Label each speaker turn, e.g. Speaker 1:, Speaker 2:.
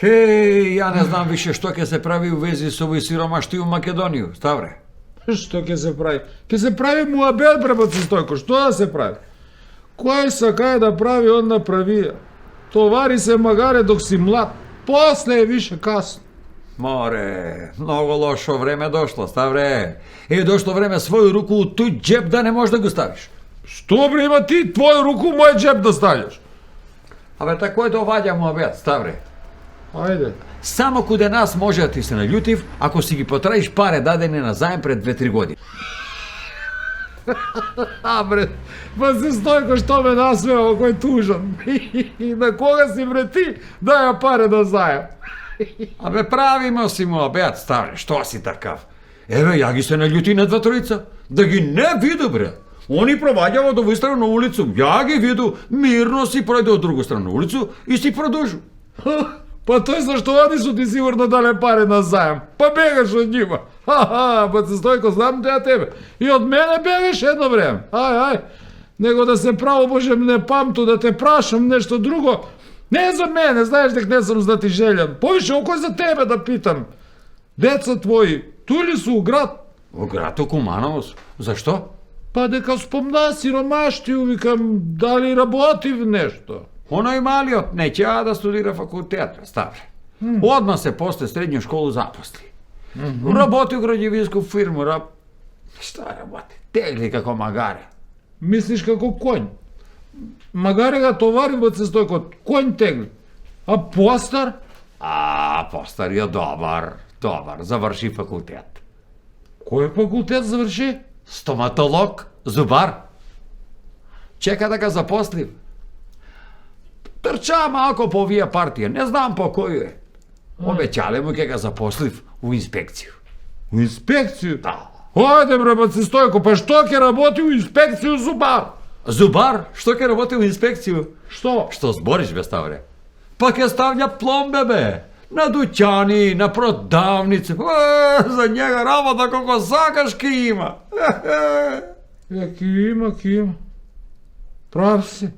Speaker 1: Hej, ja ne znam više što ke se pravi u vezi s ovoj siromašti u Makedoniju, Stavre.
Speaker 2: Što ke se pravi? Ke se pravi muabet, prebaci Stojko, što da se pravi? Koj sa kaj da pravi, on napravi. Tovari se magare dok si mlad, posle je više kasno.
Speaker 1: More, mnogo lošo vreme došlo, Stavre. I došlo vreme svoju ruku u tuj džep da ne možeš da ga staviš.
Speaker 2: Što bre ima ti tvoju ruku u moj džep da stavljaš?
Speaker 1: Абе, тако е да оваѓамо обед, Ставре.
Speaker 2: Ajde.
Speaker 1: Само куде нас може да ти се налютив, ако си ги потраиш паре дадени на заем пред 2-3 години.
Speaker 2: A bre, pa se Stojko što me nasmeo, koji je tužan. I na koga si bre ti daja pare da zajam?
Speaker 1: Абе, правимо си му обед, Ставре, што си такав? Еве, ја ги се налюти на дватроица. Да ги не виду, бре. Они проваѓаат од овој страна на улицу. Ја ги виду, мирно си пројде од друга страна на улицу и си продолжу.
Speaker 2: Pa to je zašto oni su ti sigurno dale pare na zajam. Pa begaš od njima. Pa se Stojko, znam da ja tebe. I od mene begaš jedno vreme. Aj. Nego da se pravo Božem ne pamtu, da te prašam nešto drugo. Ne za mene, znaš dek ne sam znati željan. Poviše, oko je za tebe da pitam. Deca tvoji, tu li su u grad?
Speaker 1: У град у Кумановос. Зашто?
Speaker 2: Pa дека spomna siromaštiju, vikam, da li raboti v nešto?
Speaker 1: Оној малиот неќе да студира факултет, Ставре. Одма се после средњу школу запосли. Работи у граѓевинску фирму, Šta работи? Тегли како магаре.
Speaker 2: Misliš kako konj? Magare ga tovari, bă, se Stojko, konj tegli. A postar?
Speaker 1: А, постариот добар, заврши факултет.
Speaker 2: Кој факултет заврши?
Speaker 1: Стоматолог, зубар. Чека да га запослив. Трча малко по овие партија, не знам по кој е. Обеќале му ке га запослив у инспекцију.
Speaker 2: U inspekciju?
Speaker 1: Да.
Speaker 2: Ajde bre, bă, se Stojko, pa što ke raboti u inspekciju zubar?
Speaker 1: Зубар, што ке работи у инспекцију?
Speaker 2: Što?
Speaker 1: Што збориш, бе, Ставре? Па ке ставља пломбе, бе. На дуќани, на продавници. За njega работа колко сакаш ке има.
Speaker 2: Ki ima. Prav si.